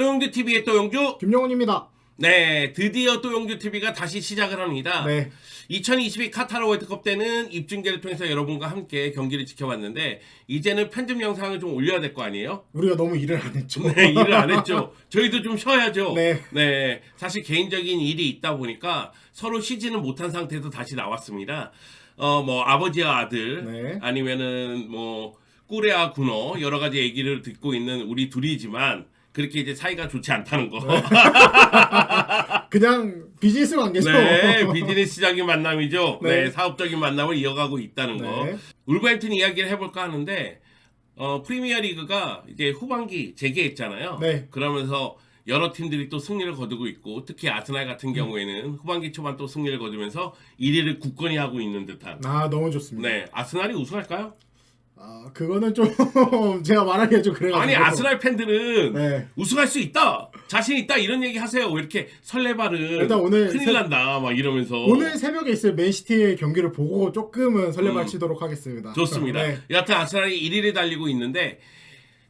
또용주TV의 또용주 김영훈입니다. 네, 드디어 또용주TV가 다시 시작을 합니다. 네. 2022 카타르 월드컵 때는 입중계를 통해서 여러분과 함께 경기를 지켜봤는데 이제는 편집 영상을 좀 올려야 될 거 아니에요? 우리가 너무 일을 안 했죠. 네, 일을 안 했죠. 저희도 좀 쉬어야죠. 네. 네, 사실 개인적인 일이 있다 보니까 서로 쉬지는 못한 상태에서 다시 나왔습니다. 뭐 아버지와 아들 네. 아니면은 뭐 꾸레와 군어 여러 가지 얘기를 듣고 있는 우리 둘이지만 그렇게 이제 사이가 좋지 않다는 거. 네. 그냥 비즈니스 관계죠. 네, 비즈니스적인 만남이죠. 네. 네. 사업적인 만남을 이어가고 있다는 거. 네. 울버햄튼 이야기를 해볼까 하는데 프리미어리그가 이제 후반기 재개했잖아요. 네. 그러면서 여러 팀들이 또 승리를 거두고 있고 특히 아스날 같은 경우에는 후반기 초반 또 승리를 거두면서 1위를 굳건히 하고 있는 듯한. 아, 너무 좋습니다. 네, 아스날이 우승할까요? 아, 그거는 좀 제가 말하기가 좀 그래가지고. 아니 아스날 팬들은 네. 우승할 수 있다, 자신 있다 이런 얘기 하세요. 왜 이렇게 설레발은 일단 오늘 큰일 난다 막 이러면서. 오늘 새벽에 있을 맨시티의 경기를 보고 조금은 설레발 치도록 하겠습니다. 좋습니다. 네. 여하튼 아스날이 1위를 달리고 있는데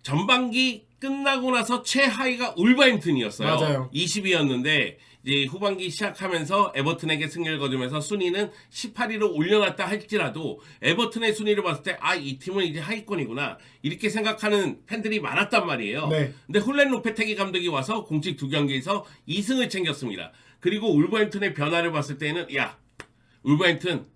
전반기 끝나고 나서 최하위가 울버햄튼이었어요. 맞아요. 20위였는데 이제 후반기 시작하면서 에버튼에게 승리를 거두면서 순위는 18위로 올려놨다 할지라도 에버튼의 순위를 봤을 때 아, 이 팀은 이제 하위권이구나 이렇게 생각하는 팬들이 많았단 말이에요. 네. 근데 홀렌 로페테기 감독이 와서 공식 2경기에서 2승을 챙겼습니다. 그리고 울버햄튼의 변화를 봤을 때는 야, 울버햄튼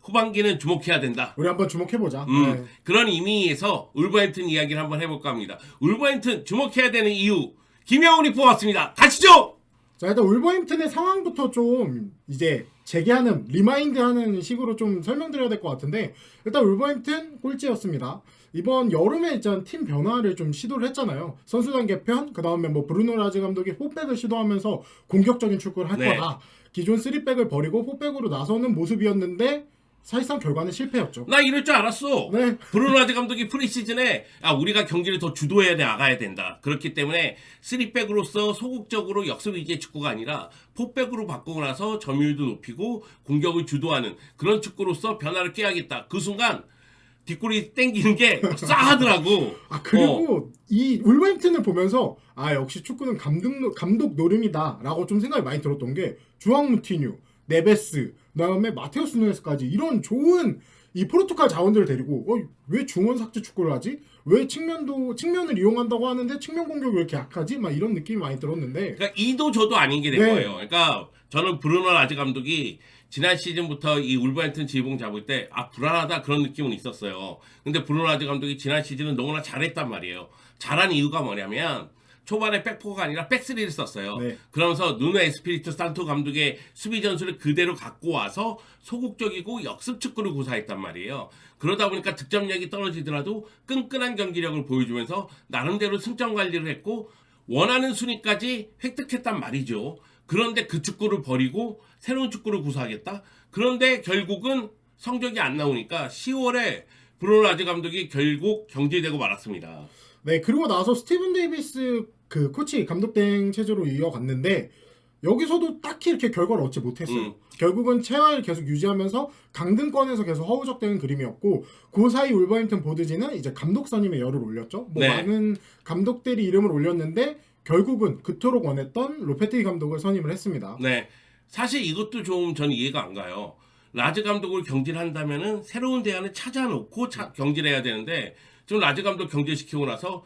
후반기는 주목해야 된다. 우리 한번 주목해보자. 네. 그런 의미에서 울버햄튼 이야기를 한번 해볼까 합니다. 울버햄튼 주목해야 되는 이유 김영훈이 뽑았습니다. 가시죠. 자, 일단 울버햄튼의 상황부터 좀 이제 재개하는 리마인드하는 식으로 좀 설명드려야 될 것 같은데, 일단 울버햄튼 꼴찌였습니다. 이번 여름에 일단 팀 변화를 좀 시도를 했잖아요. 선수단 개편, 그 다음에 뭐 브루노 라즈 감독이 4백을 시도하면서 공격적인 축구를 할 네. 거다. 기존 3백을 버리고 4백으로 나서는 모습이었는데 사실상 결과는 실패였죠. 나 이럴 줄 알았어. 네. 브루노 라즈 감독이 프리시즌에 우리가 경기를 더 주도해야 나가야 된다. 그렇기 때문에 3백으로서 소극적으로 역습 위주의 축구가 아니라 4백으로 바꾸고 나서 점유율도 높이고 공격을 주도하는 그런 축구로서 변화를 꾀야겠다. 그 순간 뒷골이 땡기는 게 싸하더라고. 아, 그리고 이 울버햄튼을 보면서 아, 역시 축구는 감독 노름이다라고 좀 생각이 많이 들었던 게 주앙 무티뉴, 네베스, 그다음에 마테우스 누네스까지 이런 좋은 이 포르투갈 자원들을 데리고 왜 중원 삭제 축구를 하지? 왜 측면을 이용한다고 하는데 측면 공격이 왜 이렇게 약하지? 막 이런 느낌이 많이 들었는데. 그러니까 이도 저도 아닌 게 된 네. 거예요. 그러니까 저는 브루노 라즈 감독이 지난 시즌부터 이 울버햄튼 지휘봉 잡을 때 불안하다 그런 느낌은 있었어요. 근데 브루노 라즈 감독이 지난 시즌은 너무나 잘했단 말이에요. 잘한 이유가 뭐냐면 초반에 백포가 아니라 백스리를 썼어요. 네. 그러면서 누노 에스피리투 산토 감독의 수비 전술을 그대로 갖고 와서 소극적이고 역습 축구를 구사했단 말이에요. 그러다 보니까 득점력이 떨어지더라도 끈끈한 경기력을 보여주면서 나름대로 승점 관리를 했고 원하는 순위까지 획득했단 말이죠. 그런데 그 축구를 버리고 새로운 축구를 구사하겠다? 그런데 결국은 성적이 안 나오니까 10월에 브루노 라즈 감독이 결국 경질되고 말았습니다. 네, 그리고 나서 스티븐 데이비스 그 코치 감독 대행 체제로 이어갔는데 여기서도 딱히 이렇게 결과를 얻지 못했어요. 결국은 체화를 계속 유지하면서 강등권에서 계속 허우적대는 그림이었고, 그 사이 울버햄튼 보드지는 이제 감독 선임의 열을 올렸죠. 뭐 네. 많은 감독들이 이름을 올렸는데 결국은 그토록 원했던 로페테기 감독을 선임을 했습니다. 네, 사실 이것도 좀 전 이해가 안 가요. 라즈 감독을 경질한다면은 새로운 대안을 찾아놓고 경질해야 되는데 지금 라즈 감독 경질시키고 나서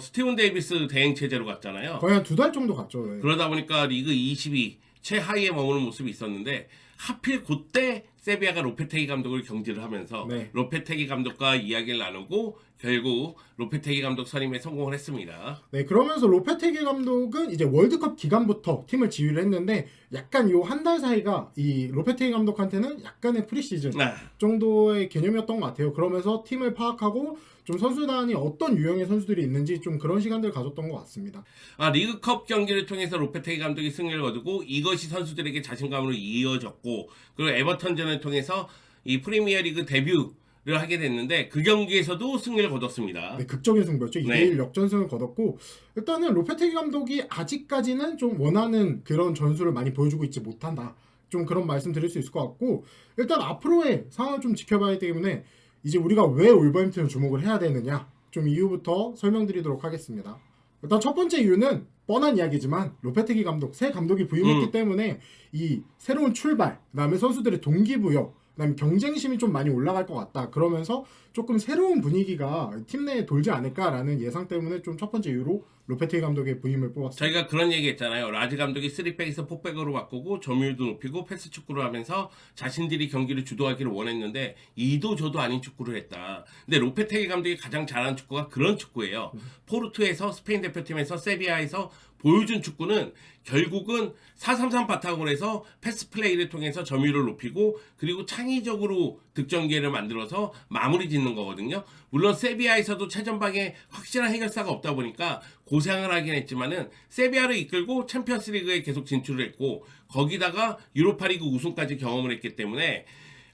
스티븐 데이비스 대행 체제로 갔잖아요. 거의 한 2달 정도 갔죠. 네. 그러다 보니까 리그 22 최하위에 머무는 모습이 있었는데 하필 그때 세비야가 로페테기 감독을 경질을 하면서 네. 로페테기 감독과 이야기를 나누고 결국 로페테기 감독 선임에 성공을 했습니다. 네, 그러면서 로페테기 감독은 이제 월드컵 기간부터 팀을 지휘를 했는데 약간 요 한 달 사이가 이 로페테기 감독한테는 약간의 프리시즌 정도의 개념이었던 것 같아요. 그러면서 팀을 파악하고 좀 선수단이 어떤 유형의 선수들이 있는지 좀 그런 시간들을 가졌던 것 같습니다. 리그컵 경기를 통해서 로페테기 감독이 승리를 거두고 이것이 선수들에게 자신감으로 이어졌고 그리고 에버턴전을 통해서 이 프리미어리그 데뷔를 하게 됐는데 그 경기에서도 승리를 거뒀습니다. 네, 극적인 승부였죠. 2대1 네. 역전승을 거뒀고 일단은 로페테기 감독이 아직까지는 좀 원하는 그런 전술을 많이 보여주고 있지 못한다. 좀 그런 말씀 드릴 수 있을 것 같고 일단 앞으로의 상황을 좀 지켜봐야 하기 때문에 이제 우리가 왜 울버햄튼을 주목을 해야 되느냐 좀 이유부터 설명드리도록 하겠습니다. 일단 첫 번째 이유는 뻔한 이야기지만 로페테기 감독, 새 감독이 부임했기 때문에 이 새로운 출발, 그다음에 선수들의 동기부여, 그다음에 경쟁심이 좀 많이 올라갈 것 같다. 그러면서 조금 새로운 분위기가 팀 내에 돌지 않을까라는 예상 때문에 좀 첫 번째 이유로 로페테기 감독의 부임을 뽑았습니다. 저희가 그런 얘기 했잖아요. 라지 감독이 3백에서 4백으로 바꾸고 점유율도 높이고 패스 축구를 하면서 자신들이 경기를 주도하기를 원했는데 이도 저도 아닌 축구를 했다. 근데 로페테기 감독이 가장 잘하는 축구가 그런 축구예요. 포르투에서 스페인 대표팀에서 세비야에서 보여준 축구는 결국은 4-3-3 바탕으로 해서 패스 플레이를 통해서 점유율을 높이고 그리고 창의적으로 득점 기회를 만들어서 마무리 짓는 거거든요. 물론 세비야에서도 최전방에 확실한 해결사가 없다 보니까 고생을 하긴 했지만은 세비야를 이끌고 챔피언스리그에 계속 진출을 했고 거기다가 유로파리그 우승까지 경험을 했기 때문에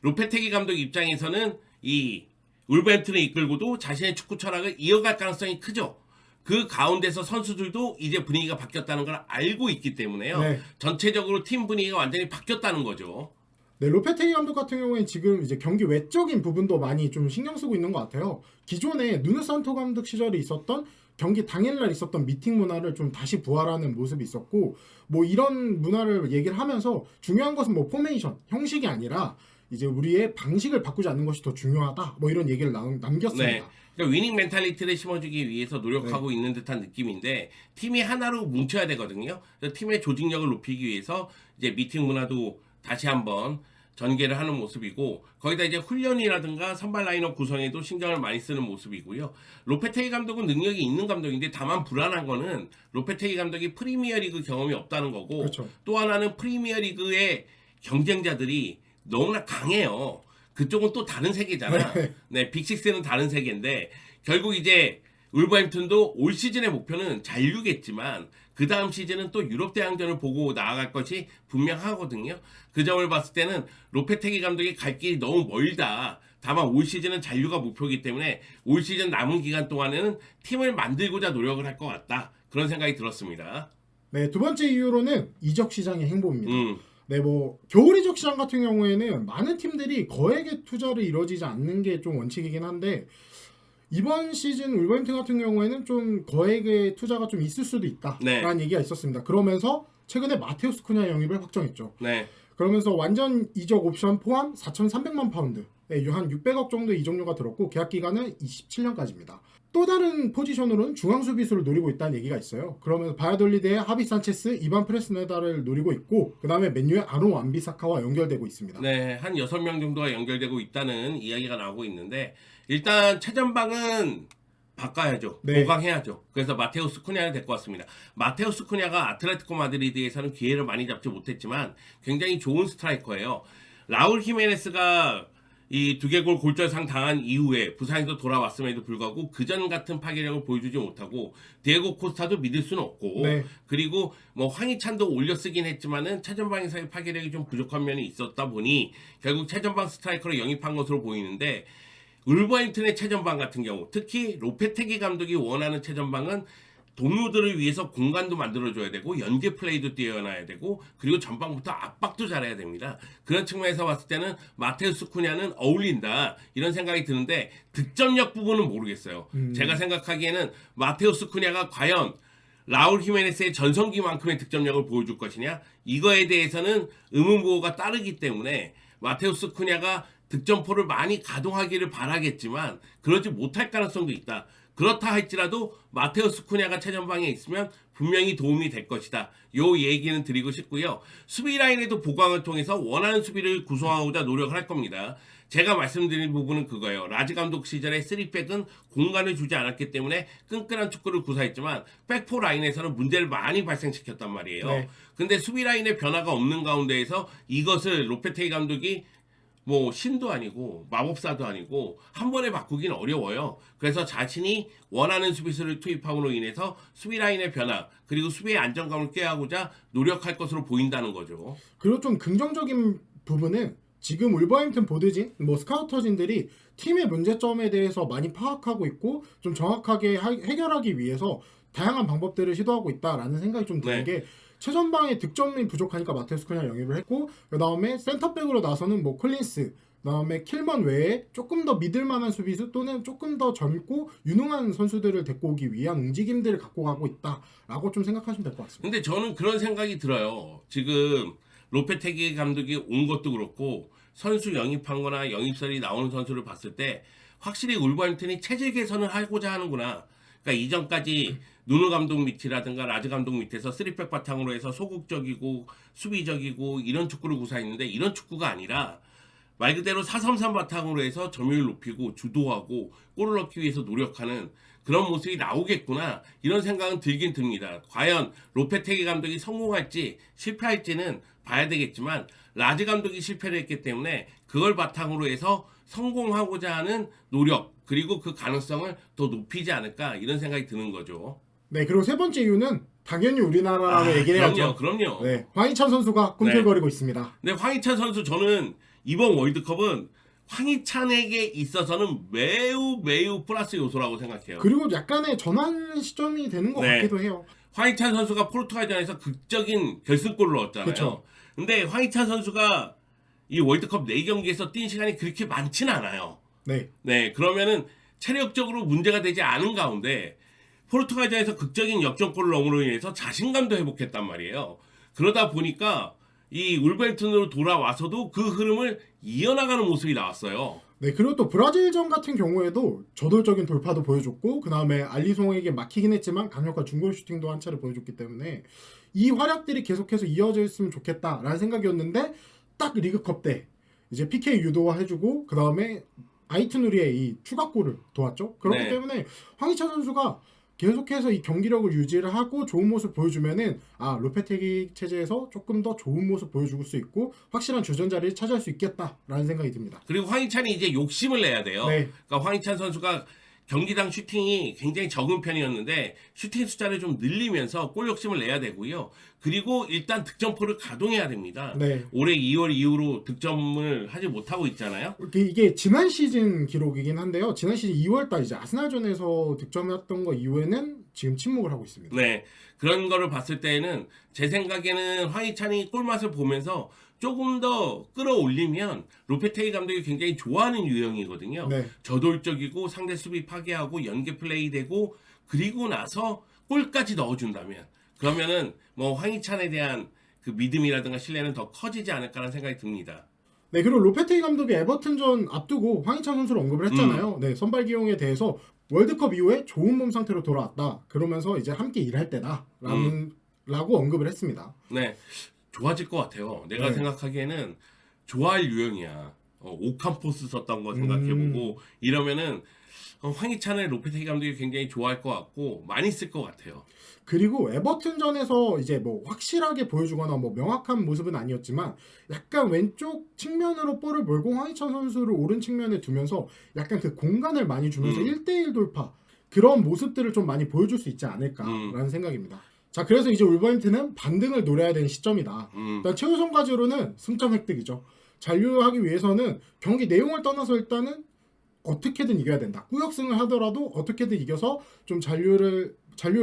로페테기 감독 입장에서는 이 울버햄튼을 이끌고도 자신의 축구 철학을 이어갈 가능성이 크죠. 그 가운데서 선수들도 이제 분위기가 바뀌었다는 걸 알고 있기 때문에요. 네. 전체적으로 팀 분위기가 완전히 바뀌었다는 거죠. 네, 로페테기 감독 같은 경우에는 지금 이제 경기 외적인 부분도 많이 좀 신경 쓰고 있는 것 같아요. 기존에 누누 산토 감독 시절에 있었던 경기 당일날 있었던 미팅 문화를 좀 다시 부활하는 모습이 있었고, 뭐 이런 문화를 얘기를 하면서 중요한 것은 뭐 포메이션, 형식이 아니라 이제 우리의 방식을 바꾸지 않는 것이 더 중요하다. 뭐 이런 얘기를 남겼습니다. 네. 그러니까 위닝 멘탈리티를 심어주기 위해서 노력하고 있는 듯한 느낌인데 팀이 하나로 뭉쳐야 되거든요. 그래서 팀의 조직력을 높이기 위해서 이제 미팅 문화도 다시 한번 전개를 하는 모습이고 거기다 이제 훈련이라든가 선발 라인업 구성에도 신경을 많이 쓰는 모습이고요. 로페테기 감독은 능력이 있는 감독인데 다만 불안한 거는 로페테기 감독이 프리미어리그 경험이 없다는 거고 그렇죠. 또 하나는 프리미어리그의 경쟁자들이 너무나 강해요. 그쪽은 또 다른 세계잖아. 네, 빅6는 다른 세계인데 결국 이제 울버햄튼도 올 시즌의 목표는 잔류겠지만 그 다음 시즌은 또 유럽 대항전을 보고 나아갈 것이 분명하거든요. 그 점을 봤을 때는 로페테기 감독이 갈 길이 너무 멀다. 다만 올 시즌은 잔류가 목표이기 때문에 올 시즌 남은 기간 동안에는 팀을 만들고자 노력을 할 것 같다. 그런 생각이 들었습니다. 네, 두 번째 이유로는 이적 시장의 행보입니다. 네, 뭐 겨울 이적 시장 같은 경우에는 많은 팀들이 거액의 투자를 이루어지지 않는 게 좀 원칙이긴 한데 이번 시즌 울버햄튼 같은 경우에는 좀 거액의 투자가 좀 있을 수도 있다라는 얘기가 있었습니다. 그러면서 최근에 마테우스 쿠냐 영입을 확정했죠. 네. 그러면서 완전 이적 옵션 포함 4,300만 파운드, 한 600억 정도 이적료가 들었고 계약 기간은 27년까지입니다. 또 다른 포지션으로는 중앙 수비수를 노리고 있다는 얘기가 있어요. 그러면서 바야돌리드의 하비 산체스, 이반 프레스네다를 노리고 있고 그 다음에 맨유의 아론 완비사카와 연결되고 있습니다. 네, 한 6명 정도가 연결되고 있다는 이야기가 나오고 있는데 일단 최전방은 바꿔야죠. 네. 보강해야죠. 그래서 마테우스 쿠냐를 데리고 왔습니다. 마테우스 쿠냐가 아틀레티코 마드리드에서는 기회를 많이 잡지 못했지만 굉장히 좋은 스트라이커예요. 라울 히메네스가 이 두개골 골절상 당한 이후에 부상에서 돌아왔음에도 불구하고 그전 같은 파괴력을 보여주지 못하고 디에고 코스타도 믿을 수는 없고 네. 그리고 뭐 황희찬도 올려 쓰긴 했지만은 최전방에서의 파괴력이 좀 부족한 면이 있었다 보니 결국 최전방 스트라이커로 영입한 것으로 보이는데 울버햄튼의 최전방 같은 경우 특히 로페테기 감독이 원하는 최전방은 동료들을 위해서 공간도 만들어줘야 되고 연계 플레이도 뛰어나야 되고 그리고 전방부터 압박도 잘해야 됩니다. 그런 측면에서 봤을 때는 마테우스 쿠냐는 어울린다 이런 생각이 드는데 득점력 부분은 모르겠어요. 제가 생각하기에는 마테우스 쿠냐가 과연 라울 히메네스의 전성기만큼의 득점력을 보여줄 것이냐 이거에 대해서는 의문부호가 따르기 때문에 마테우스 쿠냐가 득점포를 많이 가동하기를 바라겠지만 그러지 못할 가능성도 있다. 그렇다 할지라도 마테우스 쿠냐가 최전방에 있으면 분명히 도움이 될 것이다. 요 얘기는 드리고 싶고요. 수비 라인에도 보강을 통해서 원하는 수비를 구성하고자 노력을 할 겁니다. 제가 말씀드린 부분은 그거예요. 라지 감독 시절에 3백은 공간을 주지 않았기 때문에 끈끈한 축구를 구사했지만 백포 라인에서는 문제를 많이 발생시켰단 말이에요. 네. 근데 수비 라인에 변화가 없는 가운데에서 이것을 로페테기 감독이 뭐 신도 아니고 마법사도 아니고 한 번에 바꾸기는 어려워요. 그래서 자신이 원하는 수비수를 투입함으로 인해서 수비 라인의 변화 그리고 수비의 안정감을 꾀하고자 노력할 것으로 보인다는 거죠. 그리고 좀 긍정적인 부분은 지금 울버햄튼 보드진, 뭐 스카우터진들이 팀의 문제점에 대해서 많이 파악하고 있고 좀 정확하게 해결하기 위해서 다양한 방법들을 시도하고 있다라는 생각이 좀 드는 네. 게 최전방에 득점이 부족하니까 마테우스 쿠냐 영입을 했고 그 다음에 센터백으로 나서는 뭐 콜린스 그다음에 킬먼 외에 조금 더 믿을만한 수비수 또는 조금 더 젊고 유능한 선수들을 데리고 오기 위한 움직임들을 갖고 가고 있다라고 좀 생각하시면 될 것 같습니다. 근데 저는 그런 생각이 들어요. 지금 로페테기 감독이 온 것도 그렇고 선수 영입한 거나 영입설이 나오는 선수를 봤을 때 확실히 울버햄튼이 체질 개선을 하고자 하는구나. 그러니까 이전까지 누누 감독 밑이라든가 라즈 감독 밑에서 3백 바탕으로 해서 소극적이고 수비적이고 이런 축구를 구사했는데 이런 축구가 아니라 말 그대로 4-3-3 바탕으로 해서 점유율 높이고 주도하고 골을 넣기 위해서 노력하는 그런 모습이 나오겠구나 이런 생각은 들긴 듭니다. 과연 로페테기 감독이 성공할지 실패할지는 봐야 되겠지만 라즈 감독이 실패를 했기 때문에 그걸 바탕으로 해서 성공하고자 하는 노력 그리고 그 가능성을 더 높이지 않을까 이런 생각이 드는 거죠. 네, 그리고 세 번째 이유는 당연히 우리나라로 얘기를 해야죠. 그럼요. 네, 황희찬 선수가 꿈틀거리고 있습니다. 네, 황희찬 선수 저는 이번 월드컵은 황희찬에게 있어서는 매우 플러스 요소라고 생각해요. 그리고 약간의 전환 시점이 되는 것 같기도 해요. 황희찬 선수가 포르투갈전에서 극적인 결승골을 넣었잖아요. 그쵸. 근데 황희찬 선수가 이 월드컵 4경기에서 뛴 시간이 그렇게 많지는 않아요. 네, 그러면은 체력적으로 문제가 되지 않은 가운데 포르투갈전에서 극적인 역전골을 넣음으로 인해서 자신감도 회복했단 말이에요. 그러다 보니까 이 울버햄튼으로 돌아와서도 그 흐름을 이어나가는 모습이 나왔어요. 네, 그리고 또 브라질전 같은 경우에도 저돌적인 돌파도 보여줬고 그 다음에 알리송에게 막히긴 했지만 강력한 중거리 슈팅도 한 차례 보여줬기 때문에 이 활약들이 계속해서 이어져 있으면 좋겠다라는 생각이었는데 딱 리그컵 때 이제 PK 유도해주고 그 다음에 아이투누리의 이 추가골을 도왔죠. 그렇기 네. 때문에 황희찬 선수가 계속해서 이 경기력을 유지를 하고 좋은 모습 보여주면은 로페테기 체제에서 조금 더 좋은 모습 보여줄 수 있고 확실한 주전 자리를 차지할 수 있겠다라는 생각이 듭니다. 그리고 황희찬이 이제 욕심을 내야 돼요. 네. 그러니까 황희찬 선수가 경기당 슈팅이 굉장히 적은 편이었는데 슈팅 숫자를 좀 늘리면서 골 욕심을 내야 되고요. 그리고 일단 득점포를 가동해야 됩니다. 네. 올해 2월 이후로 득점을 하지 못하고 있잖아요. 이게 지난 시즌 기록이긴 한데요. 지난 시즌 2월달 이제 아스날전에서 득점했던 거 이후에는 지금 침묵을 하고 있습니다. 네, 그런 거를 봤을 때는 제 생각에는 황희찬이 골맛을 보면서 조금 더 끌어올리면 로페테기 감독이 굉장히 좋아하는 유형이거든요. 네. 저돌적이고 상대 수비 파괴하고 연계 플레이 되고 그리고 나서 골까지 넣어준다면 그러면은 뭐 황희찬에 대한 그 믿음이라든가 신뢰는 더 커지지 않을까라는 생각이 듭니다. 네, 그리고 로페테기 감독이 에버튼전 앞두고 황희찬 선수를 언급을 했잖아요. 네, 선발 기용에 대해서 월드컵 이후에 좋은 몸 상태로 돌아왔다. 그러면서 이제 함께 일할 때다라고 언급을 했습니다. 네, 좋아질 것 같아요. 내가 네. 생각하기에는 좋아할 유형이야. 오캄포스 썼던 거 생각해보고 이러면은 황희찬을 로페테기 감독이 굉장히 좋아할 것 같고 많이 쓸 것 같아요. 그리고 에버튼전에서 이제 뭐 확실하게 보여주거나 뭐 명확한 모습은 아니었지만 약간 왼쪽 측면으로 볼을 몰고 황희찬 선수를 오른 측면에 두면서 약간 그 공간을 많이 주면서 1대1 돌파 그런 모습들을 좀 많이 보여줄 수 있지 않을까라는 생각입니다. 자, 그래서 이제 울버햄튼은 반등을 노려야 되는 시점이다. 일단 최우선 과제로는 승점 획득이죠. 잔류하기 위해서는 경기 내용을 떠나서 일단은 어떻게든 이겨야 된다. 꾸역승을 하더라도 어떻게든 이겨서 좀 잔류를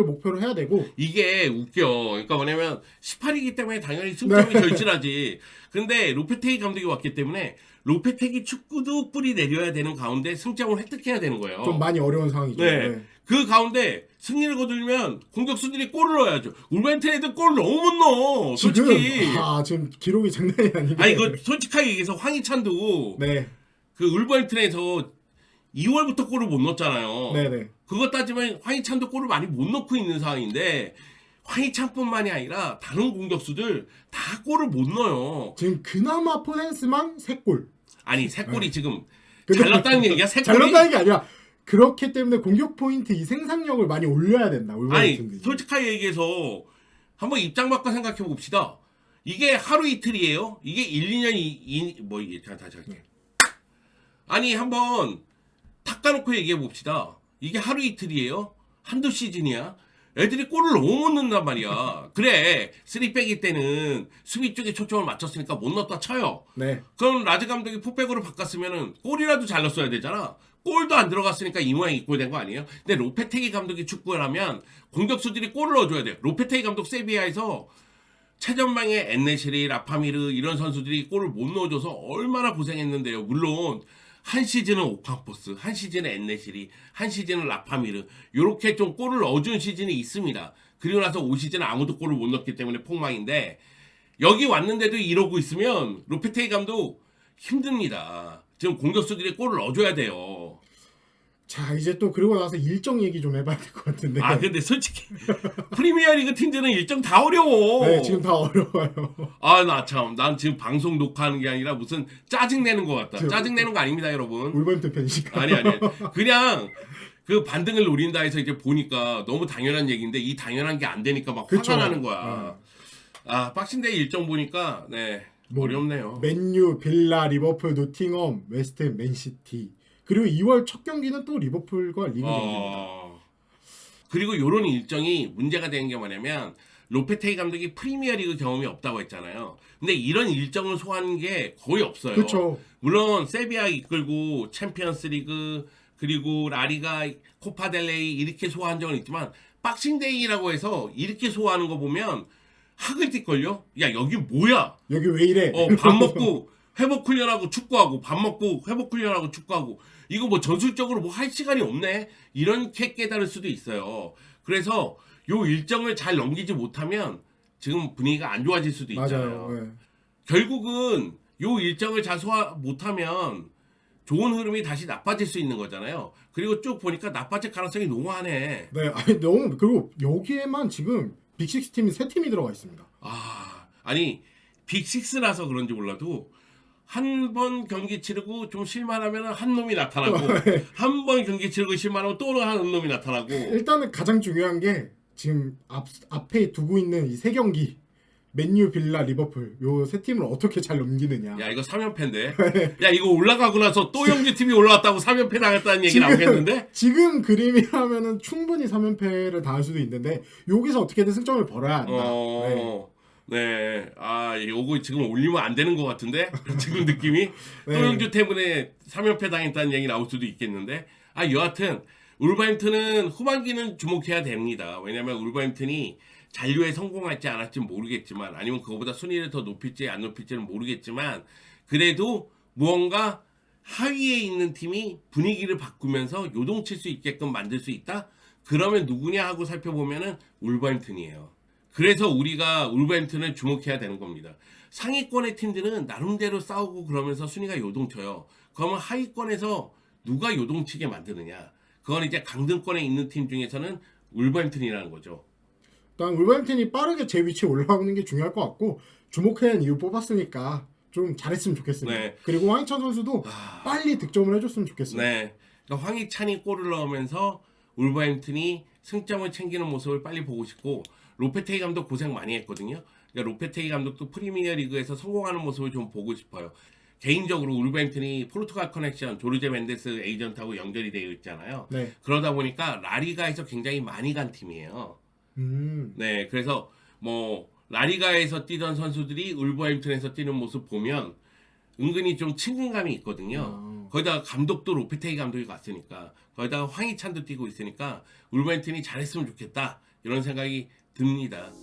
목표로 해야 되고 이게 웃겨. 그러니까 뭐냐면 18이기 때문에 당연히 승점이 절실하지. 근데 로페테기 감독이 왔기 때문에 로페테기 축구도 뿌리 내려야 되는 가운데 승점을 획득해야 되는 거예요. 좀 많이 어려운 상황이죠. 네. 그 가운데 승리를 거두려면 공격수들이 골을 넣어야죠. 울버햄튼 애들 골 너무 못 넣어. 솔직히. 지금 기록이 장난이 아닌데. 아니 이거 솔직하게 얘기해서 황희찬도 네. 그 울버햄튼에서 2월부터 골을 못 넣었잖아요. 네네. 그거 따지면 황희찬도 골을 많이 못 넣고 있는 상황인데 황희찬뿐만이 아니라 다른 공격수들 다 골을 못 넣어요. 지금 그나마 포넨스만 3골. 아니 3골이 지금 근데 잘 넣었다는 얘기야? 3골이? 잘 넣었다는 게 아니라 그렇기 때문에 공격 포인트 이 생산력을 많이 올려야 된다. 아니 솔직하게 얘기해서 한번 입장 바꿔 생각해 봅시다. 이게 하루 이틀이에요? 이게 1, 2년 뭐 이게 다시 할게. 아니 한번 탁 까놓고 얘기해 봅시다. 이게 하루 이틀이에요? 한두 시즌이야? 애들이 골을 너무 못 넣는단 말이야. 그래 3백일 때는 수비 쪽에 초점을 맞췄으니까 못 넣었다 쳐요. 네. 그럼 라즈 감독이 포백으로 바꿨으면은 골이라도 잘 넣었어야 되잖아. 골도 안 들어갔으니까 이 모양 이꼴 된 거 아니에요? 근데 로페테기 감독이 축구를 하면 공격수들이 골을 넣어줘야 돼요. 로페테기 감독 세비야에서 최전방에 엔네시리, 라파미르 이런 선수들이 골을 못 넣어줘서 얼마나 고생했는데요. 물론 한 시즌은 오캄포스, 한 시즌은 엔네시리, 한 시즌은 라파미르 이렇게 좀 골을 넣어준 시즌이 있습니다. 그리고 나서 올 시즌은 아무도 골을 못 넣었기 때문에 폭망인데 여기 왔는데도 이러고 있으면 로페테이 감독 힘듭니다. 지금 공격수들이 골을 넣어줘야 돼요. 자, 이제 또 그러고 나서 일정 얘기 좀 해봐야 될 것 같은데. 아 근데 솔직히 프리미어리그 팀들은 일정 다 어려워. 네, 지금 다 어려워요. 아 나 참, 난 지금 방송 녹화하는 게 아니라 무슨 짜증 내는 것 같다. 지금- 짜증 내는 거 아닙니다, 여러분. 울버햄튼 팬이니까. 아니 그냥 그 반등을 노린다 해서 이제 보니까 너무 당연한 얘기인데 이 당연한 게 안 되니까 막 그쵸. 화가 나는 거야. 아 박싱데이 일정 보니까 네 뭐, 어렵네요. 맨유, 빌라, 리버풀, 노팅엄, 웨스트햄, 맨시티. 그리고 2월 첫 경기는 또 리버풀과 리그 경기입니다. 그리고 이런 일정이 문제가 되는 게 뭐냐면 로페테이 감독이 프리미어리그 경험이 없다고 했잖아요. 근데 이런 일정을 소화하는 게 거의 없어요. 그렇죠. 물론 세비야 이끌고 챔피언스리그 그리고 라리가, 코파델레이 이렇게 소화한 적은 있지만 박싱데이라고 해서 이렇게 소화하는 거 보면 학을 뛸걸요? 야 여기 뭐야? 여기 왜 이래? 밥 먹고 회복 훈련하고 축구하고 밥 먹고 회복 훈련하고 축구하고 이거 뭐 전술적으로 뭐 할 시간이 없네 이렇게 깨달을 수도 있어요. 그래서 요 일정을 잘 넘기지 못하면 지금 분위기가 안 좋아질 수도 있잖아요. 맞아요. 네. 결국은 요 일정을 잘 소화 못하면 좋은 흐름이 다시 나빠질 수 있는 거잖아요. 그리고 쭉 보니까 나빠질 가능성이 농후하네. 네, 아니 너무 그리고 여기에만 지금 빅6 팀이 3팀이 들어가 있습니다. 아니 빅6라서 그런지 몰라도 한 번 경기 치르고 좀 실만하면 한 놈이 나타나고 한 번 경기 치르고 실만하면 또 한 놈이 나타나고 일단은 가장 중요한 게 지금 앞에 두고 있는 이 세 경기 맨유, 빌라, 리버풀 요 세 팀을 어떻게 잘 넘기느냐. 야 이거 3연패인데 야 이거 올라가고 나서 또 영주 팀이 올라왔다고 3연패 당했다는 얘기 나오겠는데 지금 그림이라면은 충분히 3연패를 당할 수도 있는데 여기서 어떻게든 승점을 벌어야 한다. 네. 네. 요거 지금 올리면 안 되는 것 같은데 지금 느낌이 네. 또 영주 때문에 3연패 당했다는 얘기 나올 수도 있겠는데 여하튼 울버햄튼은 후반기는 주목해야 됩니다. 왜냐면 울버햄튼이 잔류에 성공할지 안 할지 모르겠지만 아니면 그거보다 순위를 더 높일지 안 높일지는 모르겠지만 그래도 무언가 하위에 있는 팀이 분위기를 바꾸면서 요동칠 수 있게끔 만들 수 있다? 그러면 누구냐 하고 살펴보면은 울버햄튼이에요. 그래서 우리가 울버햄튼을 주목해야 되는 겁니다. 상위권의 팀들은 나름대로 싸우고 그러면서 순위가 요동쳐요. 그러면 하위권에서 누가 요동치게 만드느냐? 그건 이제 강등권에 있는 팀 중에서는 울버햄튼이라는 거죠. 일단 울버햄튼이 빠르게 제 위치에 올라오는 게 중요할 것 같고 주목해야 하는 이유 뽑았으니까 좀 잘했으면 좋겠습니다. 네. 그리고 황희찬 선수도 빨리 득점을 해줬으면 좋겠습니다. 네. 그러니까 황희찬이 골을 넣으면서 울버햄튼이 승점을 챙기는 모습을 빨리 보고 싶고 로페테이 감독 고생 많이 했거든요. 그러니까 로페테이 감독도 프리미어 리그에서 성공하는 모습을 좀 보고 싶어요. 개인적으로 울버햄튼이 포르투갈 커넥션 조르제 멘데스 에이전트하고 연결이 되어 있잖아요. 네. 그러다 보니까 라리가에서 굉장히 많이 간 팀이에요. 네, 그래서 뭐 라리가에서 뛰던 선수들이 울버햄튼에서 뛰는 모습 보면 은근히 좀 친근감이 있거든요. 거기다가 감독도 로페테이 감독이 갔으니까 거기다가 황희찬도 뛰고 있으니까 울버햄튼이 잘했으면 좋겠다 이런 생각이 듭니다.